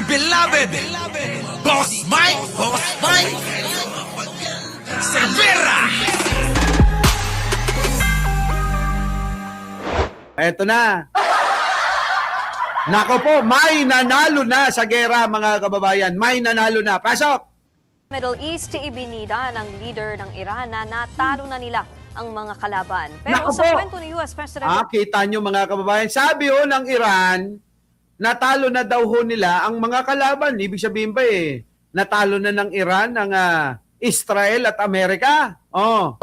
beloved, Boss Mike, Cervera. Eto na. Nako po, may nanalo na sa gera mga kababayan. May nanalo na. Pasok! Middle East, ibinida ng leader ng Iran na natalo na nila ang mga kalaban. Pero Naku sa po. kwento ni US President Kita nyo mga kababayan. Sabi ho ng Iran, natalo na daw ho nila ang mga kalaban. Ibig sabihin ba natalo na ng Iran ang Israel at Amerika.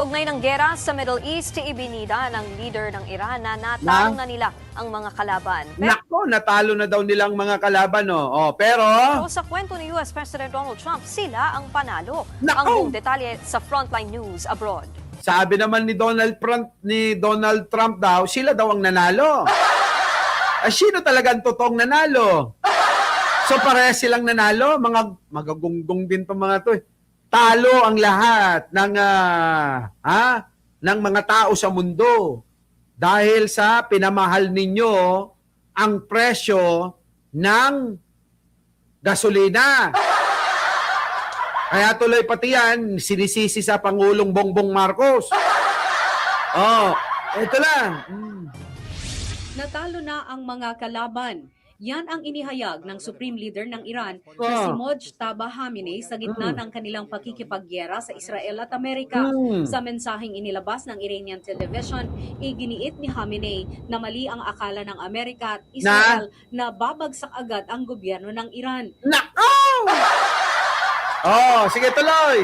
ugnay ng gera sa Middle East, ibinida ng leader ng Iran na natalo na nila ang mga kalaban. Pero Nako, natalo na daw nilang mga kalaban. Pero sa kwento ni US President Donald Trump, sila ang panalo. Nako. Ang buong detalye sa Frontline News Abroad. sabi naman ni Donald Trump daw, sila daw ang nanalo. Sino talagang totoong nanalo? So parehas silang nanalo, mga magagunggong din tong mga to. Talo ang lahat ng mga tao sa mundo dahil sa pinamahal ninyo ang presyo ng gasolina. Kaya tuloy pati yan, sinisisi sa Pangulong Bongbong Marcos. Ito lang. Natalo na ang mga kalaban. Yan ang inihayag ng Supreme Leader ng Iran na si Mojtaba Khamenei sa gitna ng kanilang pakikipagyera sa Israel at Amerika. Sa mensaheng inilabas ng Iranian television, iginiit ni Khamenei na mali ang akala ng Amerika at Israel na babagsak agad ang gobyerno ng Iran. Nako! Sige tuloy.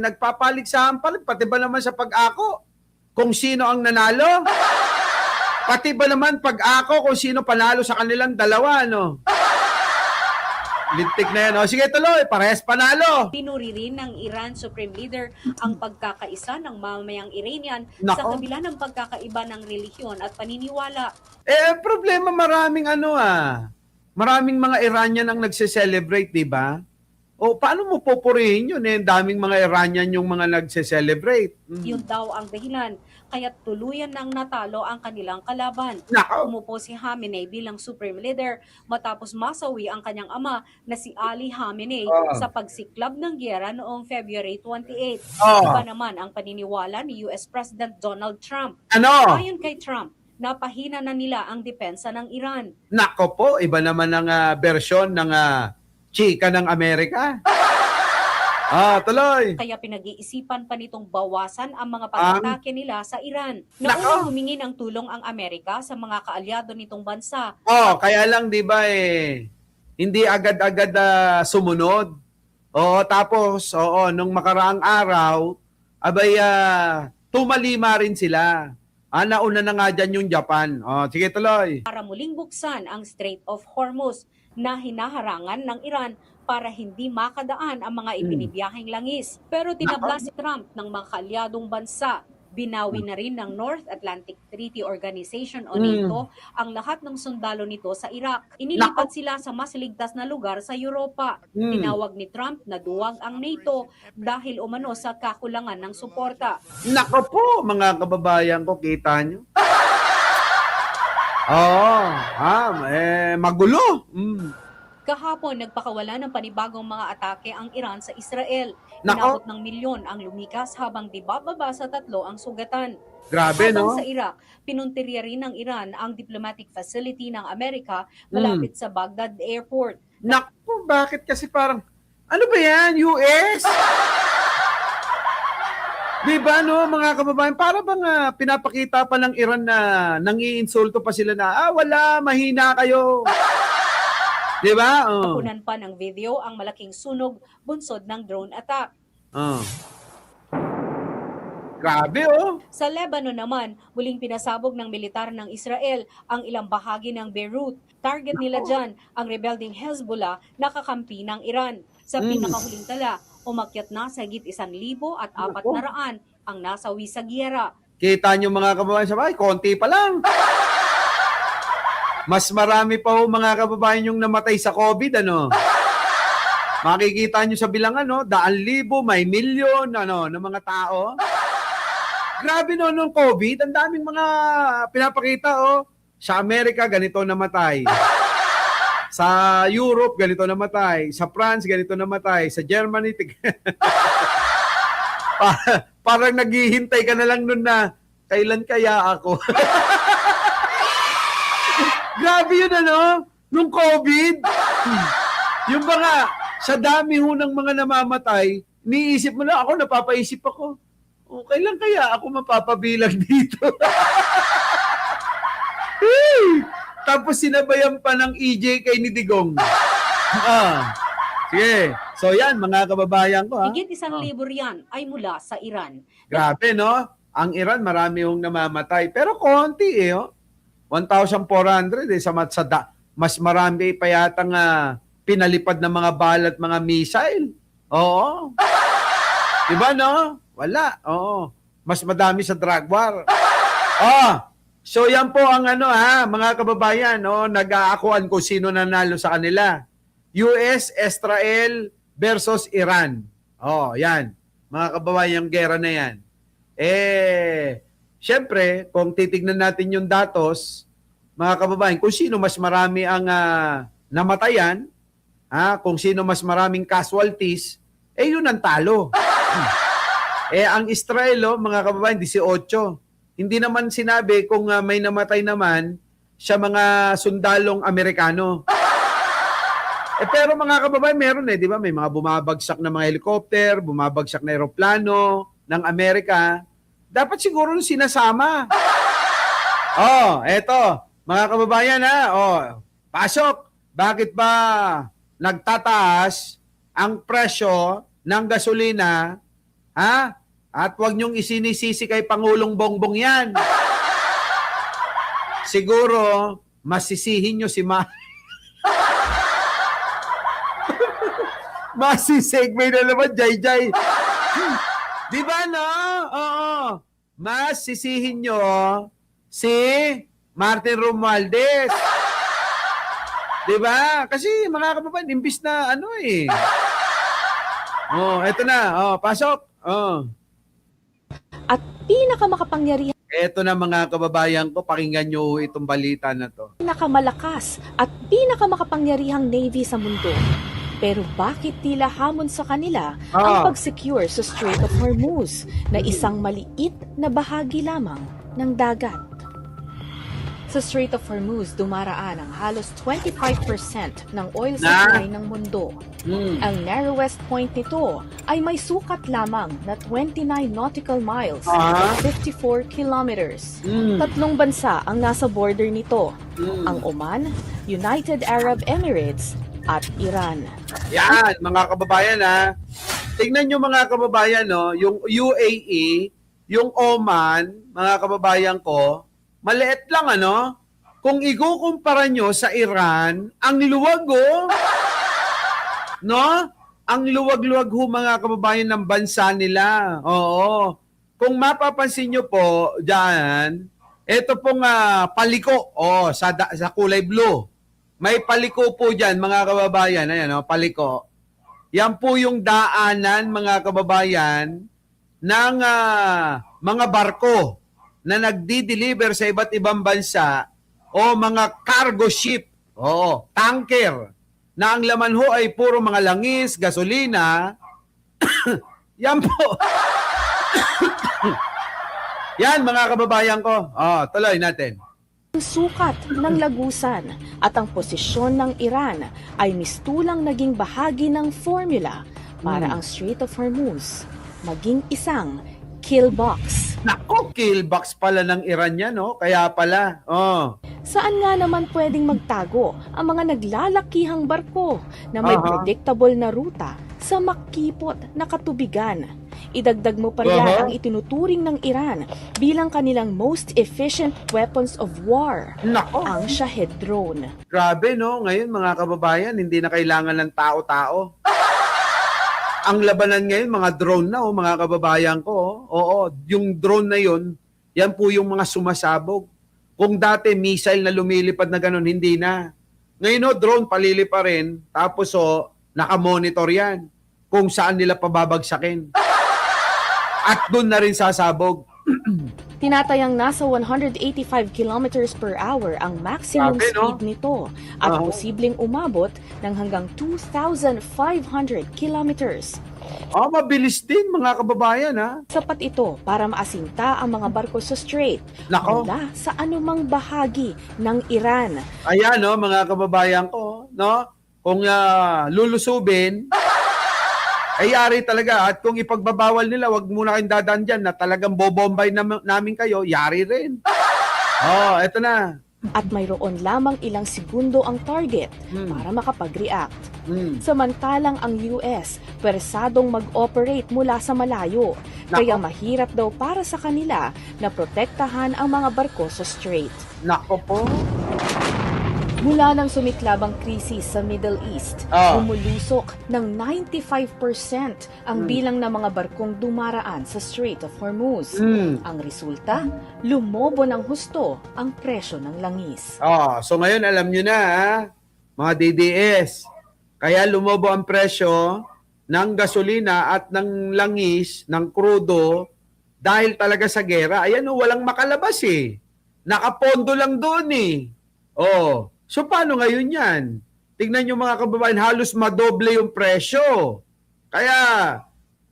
Nagpapaligsahan-palig, pati ba naman sa pag-ako kung sino ang nanalo? Pati ba naman pag-ako kung sino panalo sa kanilang dalawa, Lintik na yan, Sige tuloy, parehas panalo. Pinuri rin ng Iran Supreme Leader ang pagkakaisa ng mamayang Iranian Nako. sa kabila ng pagkakaiba ng relihiyon at paniniwala. Problema maraming maraming mga Iranian ang nagse-celebrate, di ba? Paano mo pupurihin yun? Daming mga Iranian yung mga nagse-celebrate. Yun daw ang dahilan, kaya tuluyan nang natalo ang kanilang kalaban. Nako. Umupo si Khamenei bilang Supreme Leader matapos masawi ang kanyang ama na si Ali Khamenei sa pagsiklab ng giyera noong February 28. Iba naman ang paniniwala ni US President Donald Trump. Ayon kay Trump, napahina na nila ang depensa ng Iran. Nako po, iba naman ang bersyon ng chika ng Amerika. Tuloy. Kaya pinag-iisipan pa nitong bawasan ang mga pag-atake nila sa Iran. Nako. Naunang humingi ng tulong ang Amerika sa mga kaalyado nitong bansa. Kaya lang 'di ba hindi agad-agad sumunod. Tapos nung makaraang araw, tumalima rin sila. Nauna na nga dyan yung Japan. Sige tuloy. Para muling buksan ang Strait of Hormuz na hinaharangan ng Iran para hindi makadaan ang mga ibinibiyaheng langis. Pero tinabla si Trump ng mga kaalyadong bansa. Binawi na rin ng North Atlantic Treaty Organization o NATO ang lahat ng sundalo nito sa Iraq. Inilipat sila sa mas ligtas na lugar sa Europa. Tinawag ni Trump na duwag ang NATO dahil umano sa kakulangan ng suporta. Nako po, mga kababayan ko, kita nyo? Magulo. Kahapon, nagpakawala ng panibagong mga atake ang Iran sa Israel. Nako. Inabot ng milyon ang lumikas habang di bababa sa 3 ang sugatan. Grabe, Habang no? sa Iraq, pinuntirya rin ng Iran ang diplomatic facility ng Amerika malapit sa Baghdad Airport. Naku, bakit kasi parang, ano ba yan, US? Di ba, mga kababayan, para bang pinapakita pa ng Iran na nangiinsulto pa sila na, wala, mahina kayo. Di ba? Nakunan pa ng video ang malaking sunog bunsod ng drone attack. Grabe, Sa Lebanon naman, muling pinasabog ng militar ng Israel ang ilang bahagi ng Beirut. Target nila dyan ang rebelding Hezbollah na kakampi ng Iran. Sa pinakahuling tala, umakyat na sa higit 1,400 ang nasawi sa giyera. Kita nyo mga kababayan sa bahay, konti pa lang. Mas marami pa mga kababayan yung namatay sa COVID, Makikita nyo sa bilangan, 100,000, may milyon, ng mga tao. Grabe nung COVID, ang daming mga pinapakita, Sa Amerika, ganito namatay. Sa Europe, ganito namatay. Sa France, ganito namatay. Sa Germany, parang naghihintay ka na lang nun na, kailan kaya ako? Grabe yun, ano? Nung COVID. Yung mga, sa dami ho ng mga namamatay, niisip mo na, ako napapaisip ako, kailan kaya ako mapapabilang dito? Tapos sinabayan pa ng EJK ni Digong. Sige. So yan, mga kababayan ko. Higit 1,000 yan ay mula sa Iran. Grabe, no? Ang Iran, marami hong namamatay. Pero konti eh. 1,400 eh. Mas marami pa yatang pinalipad ng mga balat, mga missile. Oo. Diba, no? Wala. Oo. Mas madami sa drug war. So yan po ang mga kababayan, nag-aakuan kung sino nanalo sa kanila. US, Israel versus Iran. Yan. Mga kababayan, gera na yan. Siyempre, kung titignan natin yung datos, mga kababayan, kung sino mas marami ang namatayan, kung sino mas maraming casualties, yun ang talo. Ang Israel, mga kababayan, 18. Hindi naman sinabi kung may namatay naman sa mga sundalong Amerikano. Pero mga kababayan, meron di ba? May mga bumabagsak na mga helicopter, bumabagsak na eroplano ng Amerika. Dapat siguro sinasama. Eto, mga kababayan pasok. Bakit ba nagtataas ang presyo ng gasolina? At huwag niyong isinisisi kay Pangulong Bongbong yan. Siguro, masisihin niyo si Masisegway na naman, Jay. Di ba, no? Oo. Masisihin niyo si Martin Romualdez. Di ba? Kasi mga kababayan, imbis na eto na. Pasok. At pinakamakapangyarihan, Eto na mga kababayan ko, pakinggan nyo itong balita na to. pinakamalakas at pinakamakapangyarihang navy sa mundo. Pero bakit tila hamon sa kanila ang pag-secure sa Strait of Hormuz na isang maliit na bahagi lamang ng dagat? Sa Strait of Hormuz, dumaraan ang halos 25% ng oil supply ng mundo. Ang narrowest point nito ay may sukat lamang na 29 nautical miles or 54 kilometers. Tatlong bansa ang nasa border nito, ang Oman, United Arab Emirates, at Iran. Yan, mga kababayan Tingnan nyo mga kababayan, yung UAE, yung Oman, mga kababayan ko, maliit lang Kung ikukumpara nyo sa Iran, ang luwag no? Ang luwag-luwag mga kababayan ng bansa nila. Oo. Kung mapapansin nyo po diyan, ito pong paliko sa kulay blue. May paliko po diyan mga kababayan, ayan paliko. Yan po yung daanan mga kababayan ng mga barko na nagdi-deliver sa iba't ibang bansa o mga cargo ship, tanker, na ang laman ho ay puro mga langis, gasolina. Yan po. Yan mga kababayan ko. Tuloy natin. Ang sukat ng lagusan at ang posisyon ng Iran ay mistulang naging bahagi ng formula para ang Strait of Hormuz maging isang kill box. Nako, kill box pala ng Iran yan, Kaya pala. Saan nga naman pwedeng magtago ang mga naglalakihang barko na may predictable na ruta sa makipot na katubigan? Idagdag mo pa riyan ang itinuturing ng Iran bilang kanilang most efficient weapons of war, ang Shahed drone. Grabe, Ngayon, mga kababayan, hindi na kailangan ng tao-tao. Ang labanan ngayon, mga drone na, mga kababayan ko. Oo, yung drone na yun, yan po yung mga sumasabog. Kung dati, missile na lumilipad na ganun, hindi na. Ngayon, drone, palili pa rin. Tapos, nakamonitor yan kung saan nila pababagsakin. At doon na rin sasabog. Tinatayang nasa 185 kilometers per hour ang maximum Grabe, no? speed nito at Oo. posibleng umabot ng hanggang 2,500 kilometers. Mabilis din mga kababayan ha. Sapat ito para maasinta ang mga barko sa strait Nako. mula sa anumang bahagi ng Iran. Ayan no, mga kababayan ko, no? Kung lulusubin, ay yari talaga. At kung ipagbabawal nila, wag muna kayong dadaan dyan na talagang bobombay namin kayo, yari rin. Eto na. At mayroon lamang ilang segundo ang target para makapag-react. Samantalang ang US, pwersadong mag-operate mula sa malayo. Kaya mahirap daw para sa kanila na protektahan ang mga barko sa strait. Nako po. Mula nang sumiklab ang krisis sa Middle East, umulusok ng 95% ang bilang ng mga barkong dumaraan sa Strait of Hormuz. Ang resulta, lumobo ng husto ang presyo ng langis. So ngayon alam nyo na ha, mga DDS. Kaya lumobo ang presyo ng gasolina at ng langis, ng krudo, dahil talaga sa gera. Ayan walang makalabas eh. Nakapondo lang doon eh. So paano ngayon yan? Tignan nyo mga kababayan, halos madoble yung presyo. Kaya,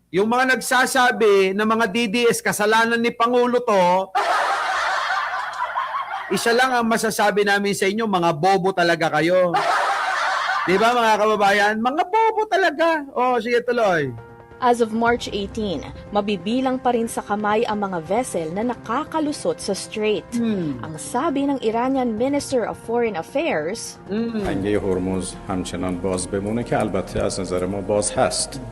yung mga nagsasabi na mga DDS, kasalanan ni Pangulo to, isa lang ang masasabi namin sa inyo, mga bobo talaga kayo. Di ba mga kababayan? Mga bobo talaga. Sige tuloy. As of March 18, mabibilang pa rin sa kamay ang mga vessel na nakakalusot sa strait. Ang sabi ng Iranian Minister of Foreign Affairs, تنگه هرمز همچنان باز بمونه که البته از نظر ما باز هست.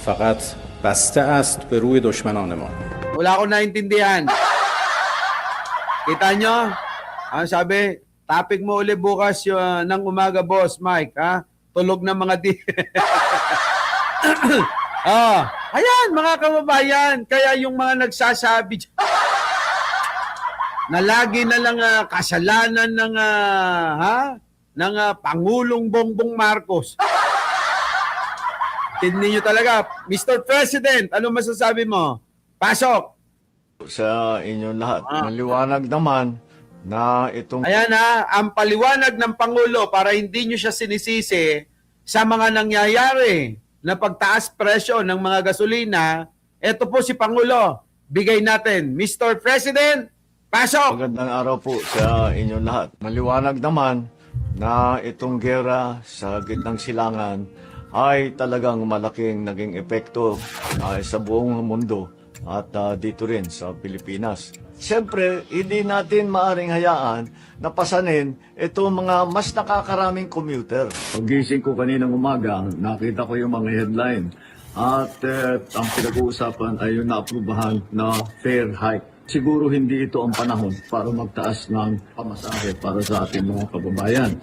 فقط بسته است به روی دشمنان ما. Wala akong naintindihan. Kita nyo? Sabi, topic mo ulit bukas ng umaga, boss Mike. Tulog na mga ayan mga kababayan, kaya yung mga nagsasabi na lagi na lang kasalanan ng Pangulong Bongbong Marcos. Tignan nyo talaga, Mr. President, ano masasabi mo? Pasok! Sa inyong lahat. Maliwanag naman na itong... Ayan ang paliwanag ng Pangulo para hindi nyo siya sinisisi sa mga nangyayari na pagtaas presyo ng mga gasolina. Ito po si Pangulo. Bigay natin. Mr. President, pasok! Magandang araw po sa inyong lahat. Maliwanag naman na itong gera sa gitnang silangan ay talagang malaking naging epekto sa buong mundo at dito rin sa Pilipinas. Siyempre, hindi natin maaring hayaan na pasanin itong mga mas nakakaraming commuter. Pagising ko kaninang umaga, nakita ko yung mga headline at ang pinag-uusapan ay yung naaprubahan na fare hike. Siguro hindi ito ang panahon para magtaas ng pamasahe para sa ating mga kababayan.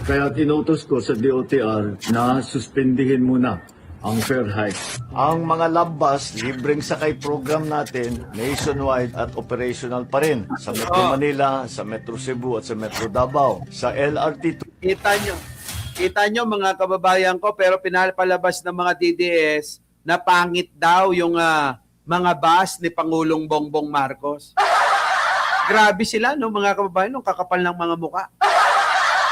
Kaya tinutos ko sa DOTR na suspendihin muna ang fare hike. Ang mga lambas, libreng sakay program natin, nationwide at operational pa rin sa Metro Manila, sa Metro Cebu at sa Metro Davao. Sa LRT Kita nyo mga kababayan ko, pero pinapalabas ng mga DDS na pangit daw yung mga bus ni Pangulong Bongbong Marcos. Grabe sila, no, mga kababayan, nung kakapal ng mga muka.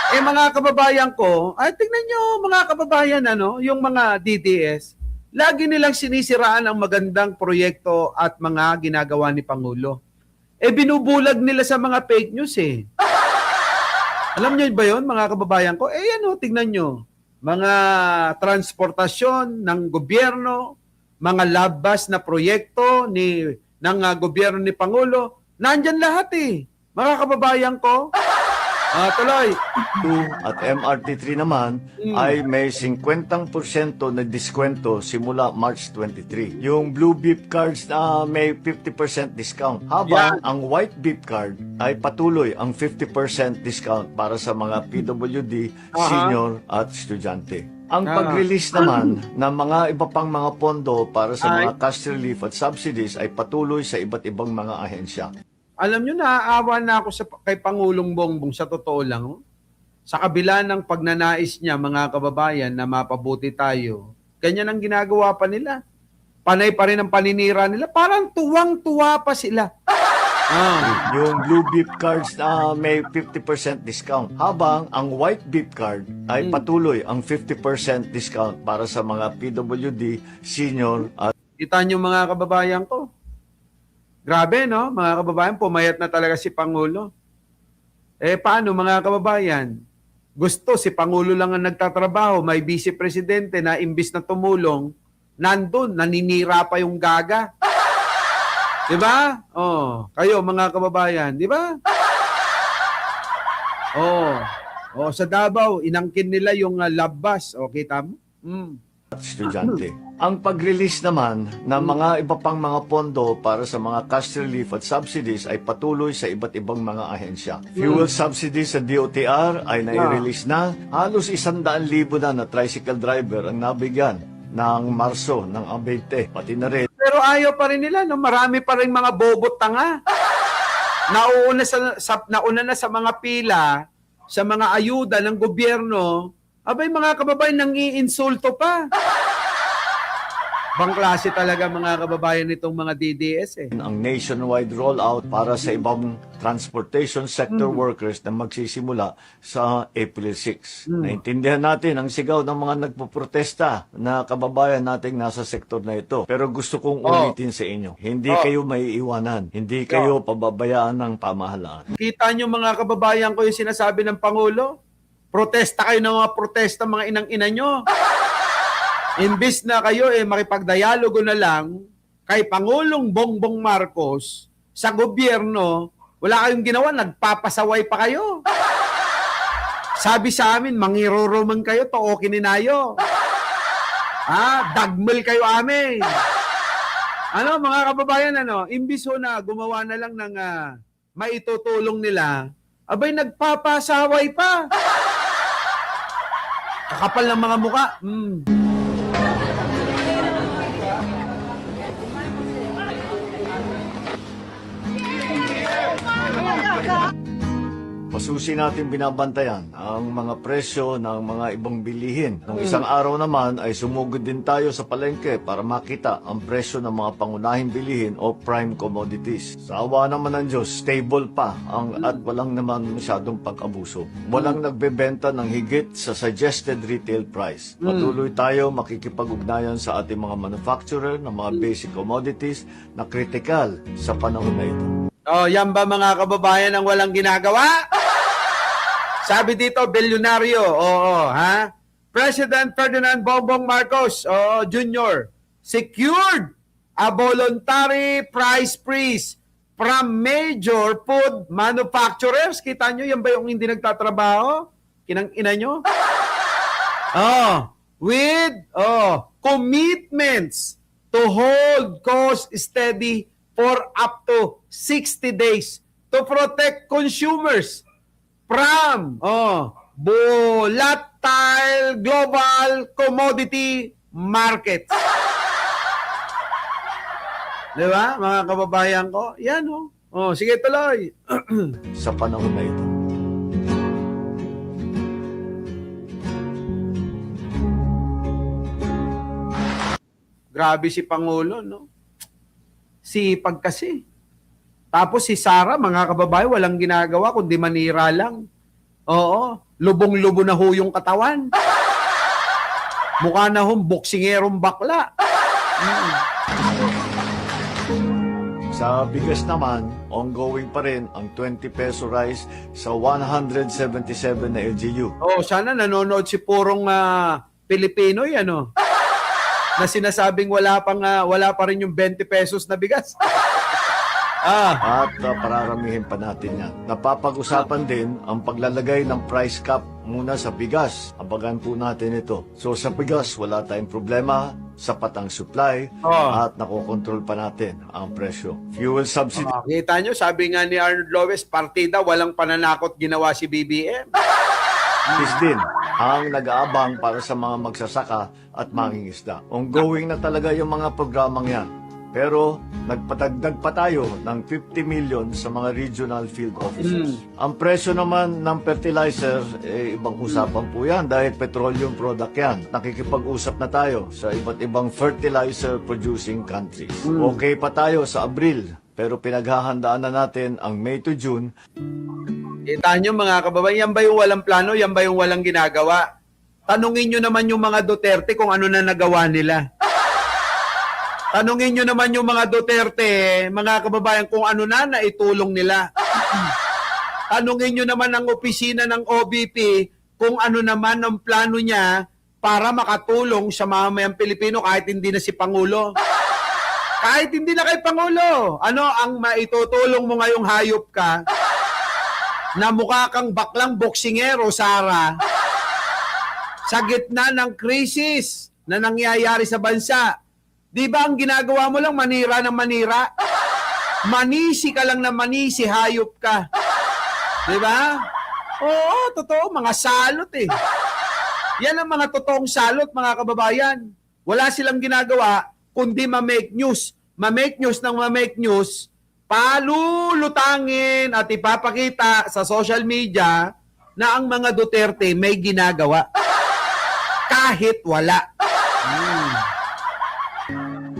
Mga kababayan ko, tingnan nyo mga kababayan, yung mga DDS, lagi nilang sinisiraan ang magandang proyekto at mga ginagawa ni Pangulo. Binubulag nila sa mga fake news eh. Alam nyo ba yun, mga kababayan ko? Tingnan nyo. Mga transportasyon ng gobyerno, mga labas na proyekto ng gobyerno ni Pangulo, nandyan lahat eh. Mga kababayan ko, tuloy. 2 at MRT3 naman ay may 50% na diskwento simula March 23. Yung blue beep cards na may 50% discount. Habang ang white beep card ay patuloy ang 50% discount para sa mga PWD, senior at estudyante. Ang pag-release naman ng mga iba pang mga pondo para sa mga cash relief at subsidies ay patuloy sa iba't ibang mga ahensya. Alam nyo, naaawa na ako kay Pangulong Bongbong sa totoo lang. Sa kabila ng pagnanais niya, mga kababayan, na mapabuti tayo, ganyan ang ginagawa pa nila. Panay pa rin ang paninira nila. Parang tuwang-tuwa pa sila. Yung blue beef cards na may 50% discount. Habang ang white beef card ay patuloy ang 50% discount para sa mga PWD, senior at Kita nyo mga kababayan ko. Grabe, no? Mga kababayan, pumayat na talaga si Pangulo. Paano mga kababayan? Gusto, si Pangulo lang ang nagtatrabaho. May vice presidente na imbis na tumulong, nandun, naninira pa yung gaga. Di ba? Kayo mga kababayan, di ba? Sa Davao, inangkin nila yung love bus. Kita mo? estudyante. Ang pag-release naman ng mga iba pang mga pondo para sa mga cash relief at subsidies ay patuloy sa iba't ibang mga ahensya. Fuel subsidies sa DOTR ay nai-release na. Halos 100,000 na tricycle driver ang nabigyan ng Marso ng Abente. Pati na rin Pero ayaw pa rin nila, no? Marami pa rin mga bobot tanga. Nauna na sa mga pila, sa mga ayuda ng gobyerno, abay mga kababayan nang iinsulto pa. Bang klase talaga mga kababayan nitong mga DDS ang nationwide rollout para sa ibang transportation sector workers na magsisimula sa April 6. Naintindihan natin ang sigaw ng mga nagpoprotesta na kababayan nating nasa sektor na ito. Pero gusto kong ulitin sa inyo, hindi kayo maiiwanan, hindi kayo pababayaan ng pamahalaan. Kita nyo mga kababayan ko yung sinasabi ng Pangulo? Protesta kayo ng mga protesta mga inang-ina nyo. Imbis na kayo makipagdialogo na lang kay Pangulong Bongbong Marcos sa gobyerno, wala kayong ginawa, nagpapasaway pa kayo. Sabi sa amin, mangiroroman kayo, to okay ninayo. Dagmal kayo amin. Mga kababayan, imbis na gumawa na lang ng maitutulong nila, abay nagpapasaway pa. Kakapal ng mga muka. Pasusi natin binabantayan ang mga presyo ng mga ibang bilihin. Nung isang araw naman ay sumugod din tayo sa palengke para makita ang presyo ng mga pangunahing bilihin o prime commodities. Sa awa naman ng Diyos, stable pa at walang naman masyadong pag-abuso. Walang nagbebenta ng higit sa suggested retail price. Patuloy tayo makikipag-ugnayan sa ating mga manufacturer ng mga basic commodities na critical sa panahon na ito. Yan ba mga kababayan ang walang ginagawa? Sabi dito, bilyonaryo. President Ferdinand Bongbong Marcos Jr. secured a voluntary price freeze from major food manufacturers. Kita nyo, yan ba yung hindi nagtatrabaho? Kinang-ina nyo? With commitments to hold costs steady for up to 60 days to protect consumers from volatile global commodity markets. Di ba, mga kababayan ko? Yan, sige, tuloy. Sa panahon na ito. Grabe si Pangulo, no? Sipag kasi. Tapos si Sara, mga kababayan, walang ginagawa kundi manira lang. Lubong-lubo na ho yung katawan. Mukha na hong boksingerong bakla. Sa bigas naman, ongoing pa rin ang 20 peso rice sa 177 na LGU. Sana nanonood si purong Pilipino na sinasabing wala pa rin yung 20 pesos na bigas. At pararamihin pa natin yan. Napapag-usapan din ang paglalagay ng price cap muna sa bigas. Abagan po natin ito. So sa bigas, wala tayong problema. Sapat ang supply at nakokontrol pa natin ang presyo. Fuel subsidy. Kita nyo, sabi nga ni Arnold Lopez, partida, walang pananakot ginawa si BBM. Din ang nag-aabang para sa mga magsasaka at mangingisda. Ongoing na talaga yung mga programang yan. Pero nagpatagdag pa tayo ng 50 million sa mga regional field offices. Ang presyo naman ng fertilizer, ibang usapan po yan dahil petroleum product yan. Nakikipag-usap na tayo sa iba't ibang fertilizer producing countries. Okay pa tayo sa Abril. pero pinaghahandaan na natin ang May to June. Kita nyo mga kababayan, yan ba yung walang plano? Yan ba yung walang ginagawa? Tanungin nyo naman yung mga Duterte kung ano na nagawa nila. Tanungin nyo naman yung mga Duterte, mga kababayan, kung ano na naitulong nila. Tanungin nyo naman ang opisina ng OBP kung ano naman ang plano niya para makatulong sa mamamayang Pilipino kahit hindi na si Pangulo. Kahit hindi na kay Pangulo. Ano ang maitutulong mo ngayong hayop ka na mukha kang baklang boksingero, Sara, sa gitna ng krisis na nangyayari sa bansa? Di ba ang ginagawa mo lang manira ng manira? Manisi ka lang na manisi, hayop ka. Di ba? Oo, totoo, mga salot eh. Yan ang mga totoong salot, mga kababayan. Wala silang ginagawa kundi ma-make news. Ma-make news ng ma-make news, palulutangin at ipapakita sa social media na ang mga Duterte may ginagawa. Kahit wala.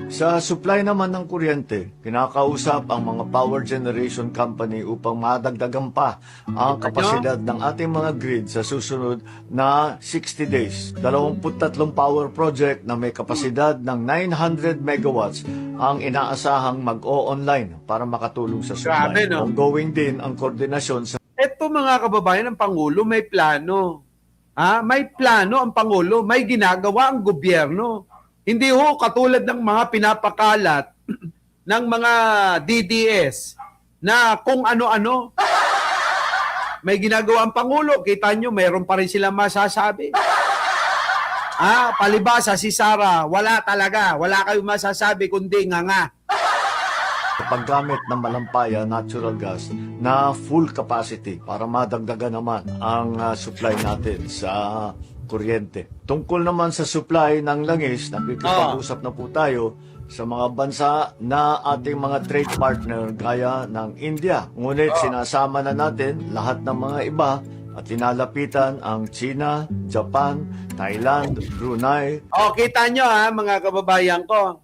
Sa supply naman ng kuryente, kinakausap ang mga power generation company upang madagdagan pa ang kapasidad ng ating mga grid sa susunod na 60 days. 23 power project na may kapasidad ng 900 megawatts ang inaasahang mag-o-online para makatulong sa supply. Grabe, no? Ongoing din ang koordinasyon sa Ito mga kababayan, ang Pangulo may plano. May plano ang Pangulo, may ginagawa ang gobyerno. Hindi ho katulad ng mga pinapakalat ng mga DDS na kung ano-ano. May ginagawa ang Pangulo, kita nyo, mayroon pa rin silang masasabi. Palibasa si Sara, wala talaga, wala kayong masasabi kundi nga. paggamit ng malampaya natural gas na full capacity para madagdagan naman ang supply natin sa kuryente. Tungkol naman sa supply ng langis, nakikipag-usap na po tayo sa mga bansa na ating mga trade partner gaya ng India. Ngunit sinasama na natin lahat ng mga iba at tinalapitan ang China, Japan, Thailand, Brunei. Kita nyo mga kababayan ko.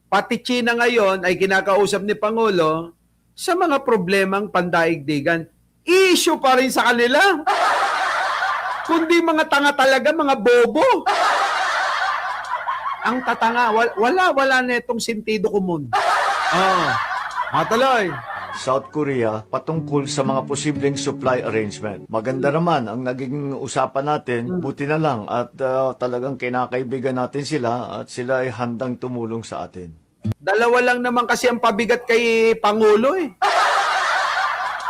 Pati China ngayon ay kinakausap ni Pangulo sa mga problemang pandaigdigan. Issue pa rin sa kanila. Kundi mga tanga talaga, mga bobo. Ang tatanga, wala na itong sentido komún. Tuloy. South Korea patungkol sa mga posibleng supply arrangement. Maganda naman ang naging usapan natin, buti na lang at talagang kinakaibigan natin sila at sila ay handang tumulong sa atin. Dalawa lang naman kasi ang pabigat kay Pangulo eh.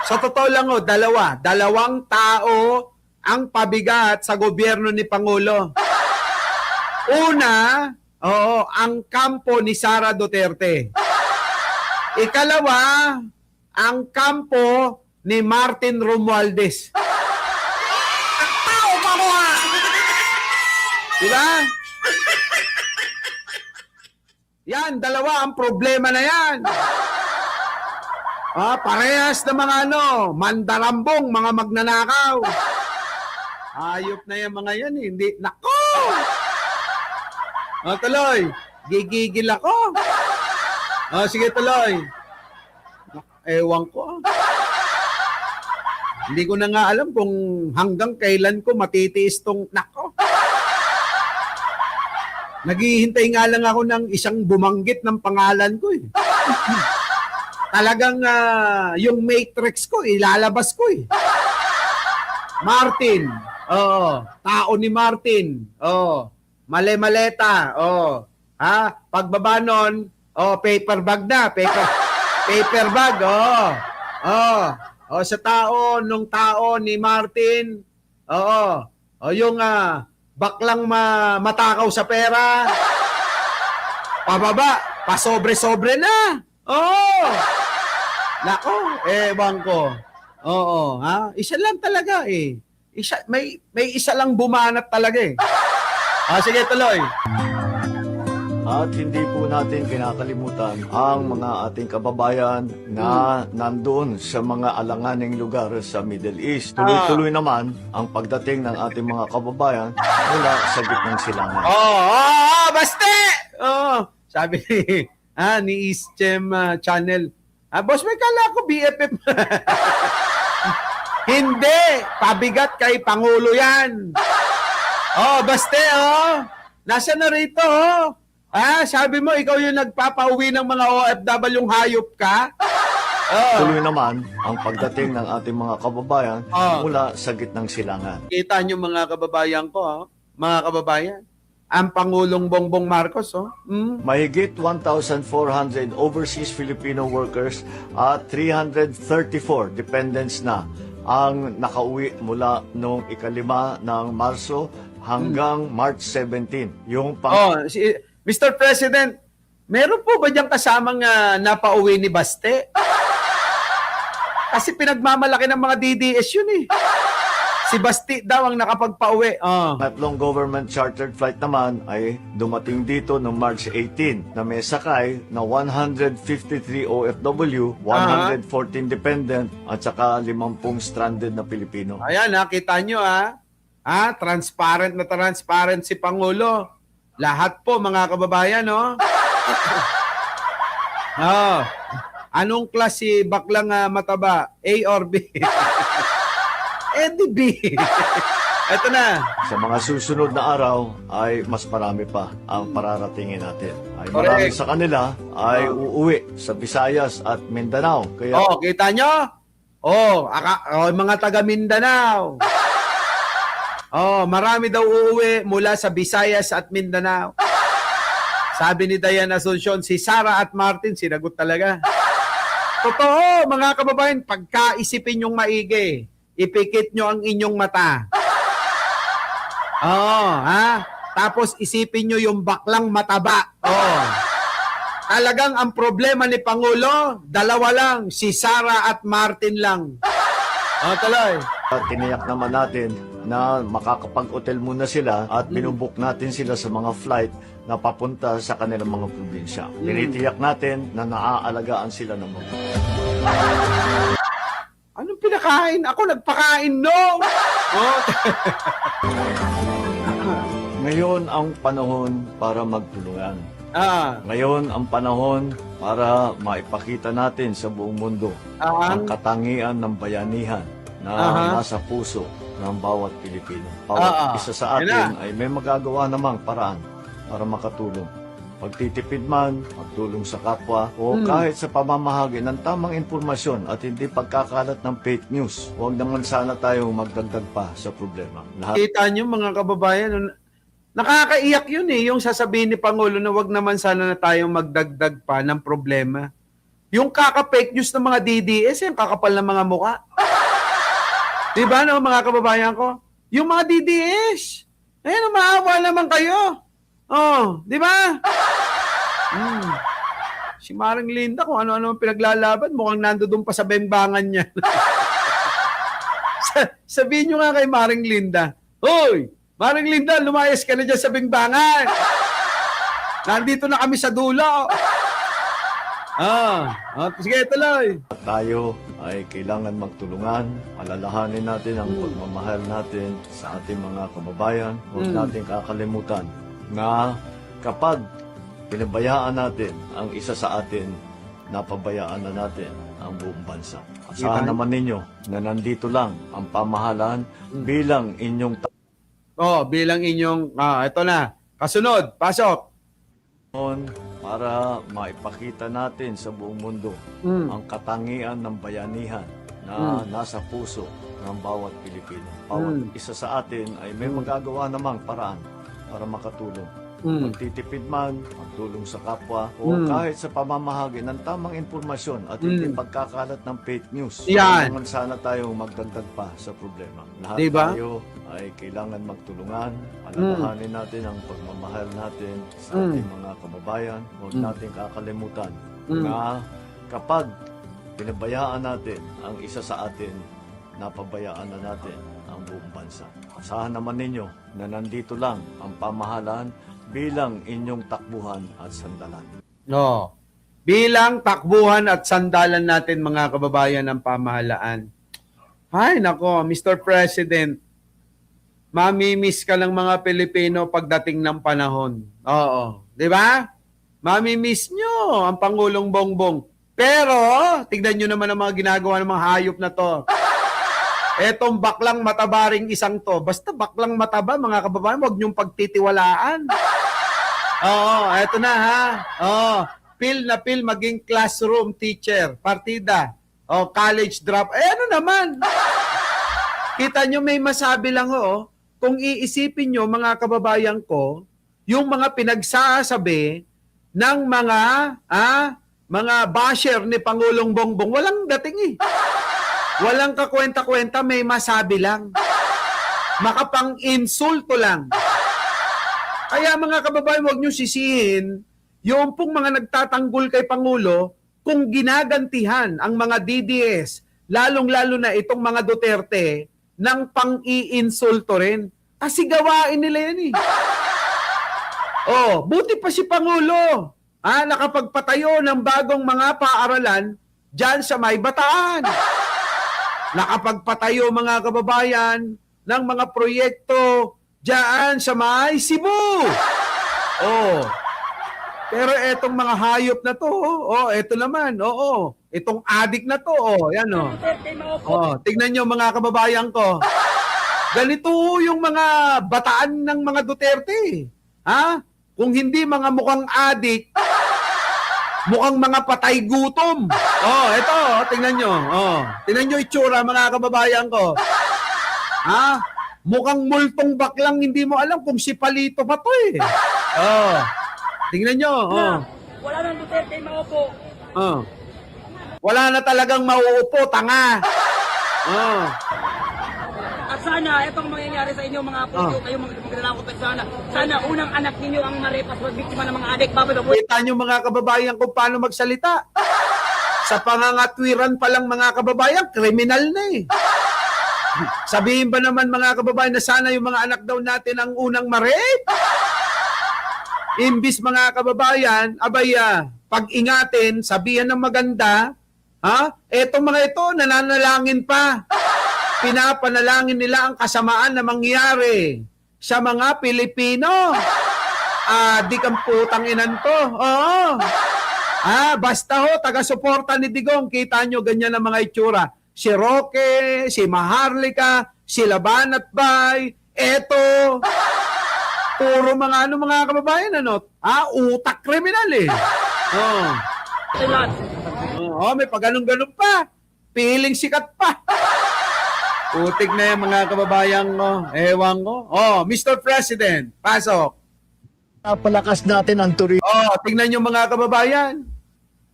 Sa totoo lang dalawa. Dalawang tao ang pabigat sa gobyerno ni Pangulo. Una, ang kampo ni Sara Duterte. Ikalawa, ang kampo ni Martin Romualdez. Tao pa mo ha! Diba? Yan, dalawa ang problema na yan. Parehas na mga mandarambong, mga magnanakaw. Ayop na yan mga yan, hindi. Nako! Tuloy. Gigigil ako. Sige, tuloy. Ewan ko. Hindi ko na nga alam kung hanggang kailan ko matitiis tong nako. Naghihintay nga lang ako ng isang bumanggit ng pangalan ko eh. Talagang yung matrix ko, ilalabas ko eh. Martin. Tao ni Martin. Male-maleta. Pagbaba nun, paper bag na. Paper bag, sa nung tao ni Martin, yung baklang matakaw sa pera, pababa, pasobre-sobre na. Nako, ewan ko. Isa lang talaga eh. May isa lang bumanat talaga eh. Sige, tuloy. At hindi po natin kinakalimutan ang mga ating kababayan na nandoon sa mga alanganing lugar sa Middle East. Tuloy-tuloy naman ang pagdating ng ating mga kababayan mula sa gitnang silangan. Baste! Ni Eastchem Channel. Boss Mike, kala ko BFF. Hindi, pabigat kay Pangulo yan. Baste, nasa na rito, sabi mo, ikaw yung nagpapauwi ng mga OFW, yung hayop ka? Tuloy naman ang pagdating ng ating mga kababayan mula sa gitnang silangan. Kita nyo mga kababayan ko, mga kababayan, ang Pangulong Bongbong Marcos, Mahigit 1,400 overseas Filipino workers at 334 dependents na ang nakauwi mula noong 5 ng Marso hanggang March 17. Yung Mr. President, meron po ba diyang kasamang napauwi ni Baste? Kasi pinagmamalaki ng mga DDS yun eh. Si Basti daw ang nakapagpauwi. Tatlong government chartered flight naman ay dumating dito noong March 18 na may sakay na 153 OFW, 114 dependent at saka 50 stranded na Pilipino. Ayan, nakita nyo transparent na transparent si Pangulo. Lahat po mga kababayan, Anong klase baklang mataba? A or B? B. Ito na. Sa mga susunod na araw ay mas marami pa ang pararatingin natin. Ay marami sa kanila ay uuwi sa Visayas at Mindanao. Kaya kita nyo? Mga taga Mindanao. Marami daw uuwi mula sa Visayas at Mindanao. Sabi ni Diane Asuncion, si Sara at Martin, sinagot talaga. Totoo, mga kababayan, pagkaisipin yung maigi, ipikit nyo ang inyong mata. Tapos isipin nyo yung baklang mataba. Talagang ang problema ni Pangulo, dalawa lang, si Sara at Martin lang. Tuloy. Tiniyak naman natin na makakapag-hotel muna sila at binubuk natin sila sa mga flight na papunta sa kanilang mga probinsya. Tinitiyak natin na naaalagaan sila ng mga. Anong pinakain? Ako nagpakain, no! Ngayon ang panahon para magtulungan. Ngayon ang panahon para maipakita natin sa buong mundo ang katangian ng bayanihan na nasa puso ng bawat Pilipino. Bawat isa sa atin ay may magagawa namang paraan para makatulong. Pagtitipid man, magtulong sa kapwa, o kahit sa pamamahagi ng tamang impormasyon at hindi pagkakalat ng fake news. Huwag naman sana tayong magdagdag pa sa problema. Kita nyo mga kababayan, nakakaiyak yun yung sasabihin ni Pangulo na wag naman sana na tayong magdagdag pa ng problema. Yung kaka-fake news ng mga DDS, yung kakapal ng mga muka. Diba mga kababayan ko? Yung mga DDS, maawa naman kayo. Di ba? Si Maring Linda, kung ano-ano pinaglalaban, mukhang nandoon pa sa bembangan niya. Sabihin nyo nga kay Maring Linda, Hoy, Maring Linda, lumayas ka na dyan sa bembangan. Nandito na kami sa dulo. Sige, tuloy. Tayo ay kailangan magtulungan, alalahanin natin ang pagmamahal natin sa ating mga kababayan. Huwag natin kakalimutan na kapag pinabayaan natin ang isa sa atin, napabayaan na natin ang buong bansa. Asahan naman ninyo na nandito lang ang pamahalaan bilang inyong bilang inyong, ito na, kasunod, pasok. Para maipakita natin sa buong mundo ang katangian ng bayanihan na nasa puso ng bawat Pilipino. Bawat isa sa atin ay may magagawa namang paraan para makatulong. Magtitipid man, magtulong sa kapwa, o kahit sa pamamahagi ng tamang impormasyon at hindi pagkakalat ng fake news. Yan. Naman sana tayong magdagdag pa sa problema. Lahat diba? tayo ay kailangan magtulungan, alalahanin natin ang pagmamahal natin sa ating mga kababayan. Huwag natin kakalimutan na kapag pinabayaan natin ang isa sa atin, napabayaan na natin ang buong bansa. Asahan naman ninyo na nandito lang ang pamahalaan bilang inyong takbuhan at sandalan. Bilang takbuhan at sandalan natin mga kababayan ng pamahalaan. Ay nako, Mr. President, mamimiss ka lang mga Pilipino pagdating ng panahon. Di ba? Mamimiss nyo ang Pangulong Bongbong. Pero, tignan nyo naman ang mga ginagawa ng mga hayop na to. Etong baklang matabaring isang to. Basta baklang mataba, mga kababayan, huwag nyong pagtitiwalaan. Oo, eto na ha. Oo, pil na pil maging classroom teacher, partida, o college drop. Ano naman? Kita nyo, may masabi lang ho. Kung iisipin nyo, mga kababayan ko, yung mga pinagsasabi ng mga basher ni Pangulong Bongbong, walang dating eh. Walang kakwenta-kwenta, may masabi lang. Makapang-insulto lang. Kaya mga kababayan, huwag nyo sisihin yung pong mga nagtatanggol kay Pangulo kung ginagantihan ang mga DDS, lalong-lalo na itong mga Duterte, ng pang-iinsulto rin. Kasi gawain nila yan eh. Oh, buti pa si Pangulo. Nakapagpatayo ng bagong mga paaralan dyan sa May Bataan. Nakapagpatayo mga kababayan ng mga proyekto dyan sa May Cebu. Oh. Pero etong mga hayop na to, eto naman, itong adik na to, yan tignan nyo mga kababayan ko. Ganito yung mga bataan ng mga Duterte. Kung hindi mga mukhang adik, mukhang mga patay gutom. Ito, tingnan nyo. Tingnan nyo itsura mga kababayan ko. Mukhang multong baklang hindi mo alam kung si Palito pa to eh. Tingnan nyo. Wala nang Duterte maupo. Wala na talagang mauupo, tanga. At sana, itong mangyayari sa inyo mga puso, kayong mga maglalakot at sana unang anak ninyo ang marepas at biktima ng mga adik. Kita nyo mga kababayan kung paano magsalita. Sa pangangatwiran pa lang mga kababayan, kriminal na eh. Sabihin ba naman mga kababayan na sana yung mga anak daw natin ang unang ma-rape? Imbis mga kababayan, pag-ingatin, sabihan ng maganda, etong mga ito, nananalangin pa. Pinapanalangin nila ang kasamaan na mangyari sa mga Pilipino. Di kang putang inan to. Basta ho, taga-suporta ni Digong, kita nyo ganyan ang mga itsura. Si Roque, si Maharlika, si Laban at Bay, eto, puro mga mga kababayan, utak kriminal eh. May pag-ganun-ganun pa. Piling sikat pa. Utik na yung mga kababayan ko. Ewan ko. Mr. President, pasok. Napalakas natin ang turismo. Tingnan nyo mga kababayan.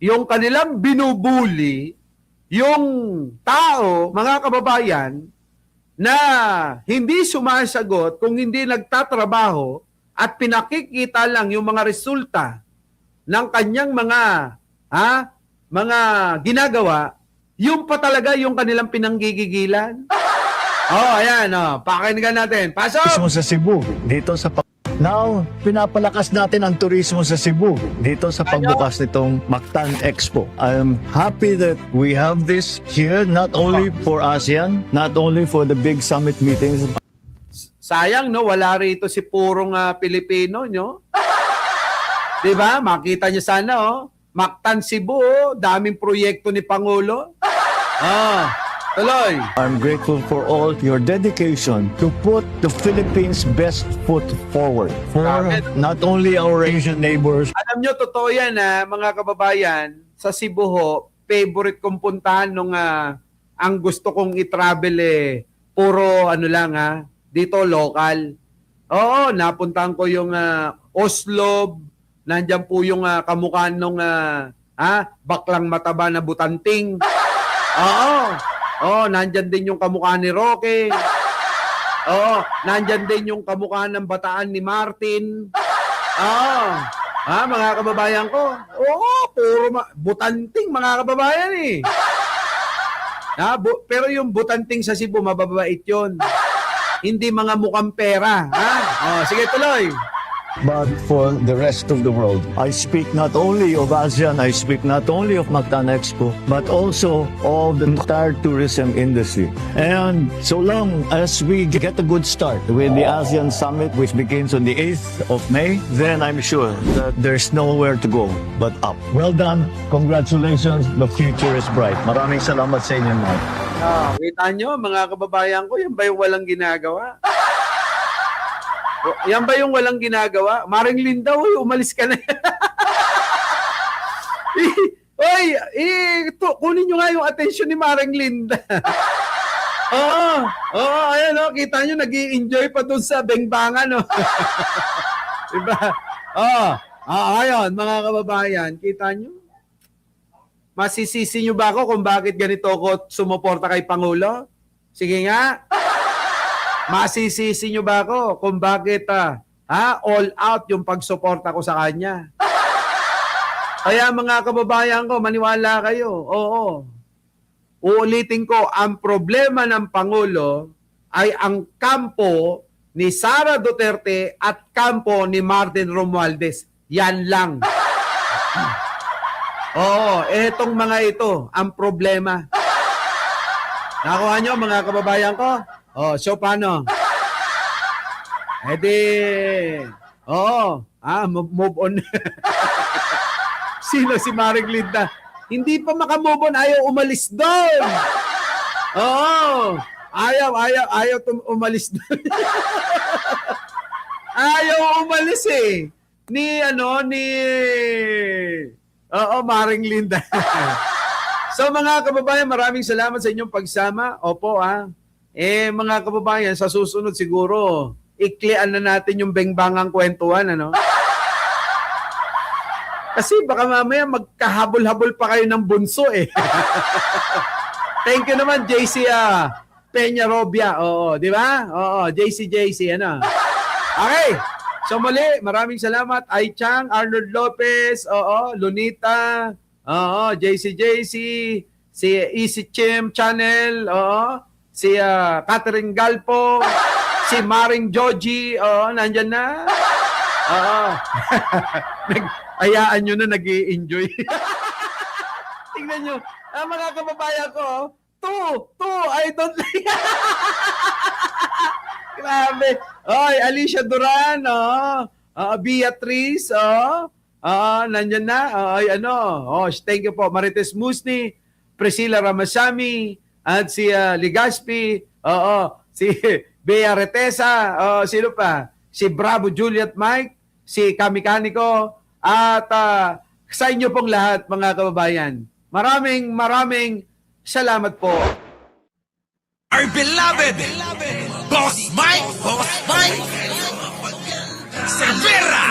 Yung kanilang binubuli, yung tao, mga kababayan, na hindi sumasagot kung hindi nagtatrabaho at pinakikita lang yung mga resulta ng kanyang mga ginagawa, yung pa talaga yung kanilang pinanggigigilan. Ayan, pakinggan natin. Pasok! Turismo sa Cebu, dito sa Now, pinapalakas natin ang turismo sa Cebu dito sa pagbukas nitong Mactan Expo. I am happy that we have this here not only for ASEAN, not only for the big summit meetings. Sayang, no? Wala rito si purong Pilipino, no? Diba? Makita niyo sana, Mactan Cebu, daming proyekto ni Pangulo. Tuloy. I'm grateful for all your dedication to put the Philippines' best foot forward for not only our Asian neighbors. Alam nyo, totoo yan, mga kababayan, sa Cebu ho, favorite kong puntahan nung ang gusto kong i-travel puro dito local. Napuntahan ko yung Oslo, nandyan po yung kamukhaan nung baklang mataba na butanting. Nandyan din yung kamukha ni Roque. Nandyan din yung kamukha ng bataan ni Martin. Mga kababayan ko. Puro butanting mga kababayan eh. Pero yung butanting sa Cebu, mababait yun. Hindi mga mukhang pera. Sige, tuloy. but for the rest of the world. I speak not only of ASEAN, I speak not only of Mactan Expo, but also of the entire tourism industry. And so long as we get a good start with the ASEAN Summit, which begins on the 8th of May, then I'm sure that there's nowhere to go but up. Well done. Congratulations. The future is bright. Maraming salamat sa inyo lahat. Kita nyo, mga kababayan ko, yan ba yung walang ginagawa? Yan ba yung walang ginagawa? Maring Linda, umalis ka na. Kunin nyo nga yung attention ni Maring Linda. Ayan o, kita nyo, nag-i-enjoy pa dun sa bengbangan, no? Diba? Ayun, mga kababayan, kita nyo? Masisisi nyo ba ako kung bakit ganito ako sumuporta kay Pangulo? Sige nga. Masisisi nyo ba ako kung bakit all out yung pagsuporta ko sa kanya? Kaya mga kababayan ko, maniwala kayo. Oo. Uulitin ko, ang problema ng Pangulo ay ang kampo ni Sara Duterte at kampo ni Martin Romualdez. Yan lang. Oo, etong mga ito, ang problema. Nakuha nyo, mga kababayan ko? So paano? Move on. Sino si Maring Linda? Hindi pa makamove on, ayaw umalis doon. Ayaw umalis doon. Ayaw umalis eh. Maring Linda. So mga kababayan, maraming salamat sa inyong pagsama. Opo mga kababayan, sa susunod siguro, iklian na natin yung bengbangang kwentuhan, ano? Kasi baka mamaya magkahabol-habol pa kayo ng bunso eh. Thank you naman, JC Peña Robia. Oo, di ba? Oo, JC, ano? Okay. So muli, maraming salamat. Ai Chang, Arnold Lopez, Lunita, JC, si Easy Chim Channel, si Catherine Galpo, si Maring Joji, nandyan na. Ayaan nyo na nag-i-enjoy. Tingnan nyo, mga kababayan ko, I don't like. Grabe. Alicia Duran, Beatrice, nandyan na. Thank you po. Marites Musni, Priscilla Ramasamy, at si Ligaspi, si Bea Retesa, sino pa? Si Bravo Juliet Mike, si Kamikanico, at sa inyo pong lahat, mga kababayan. Maraming salamat po. Our beloved Boss Mike Cervera.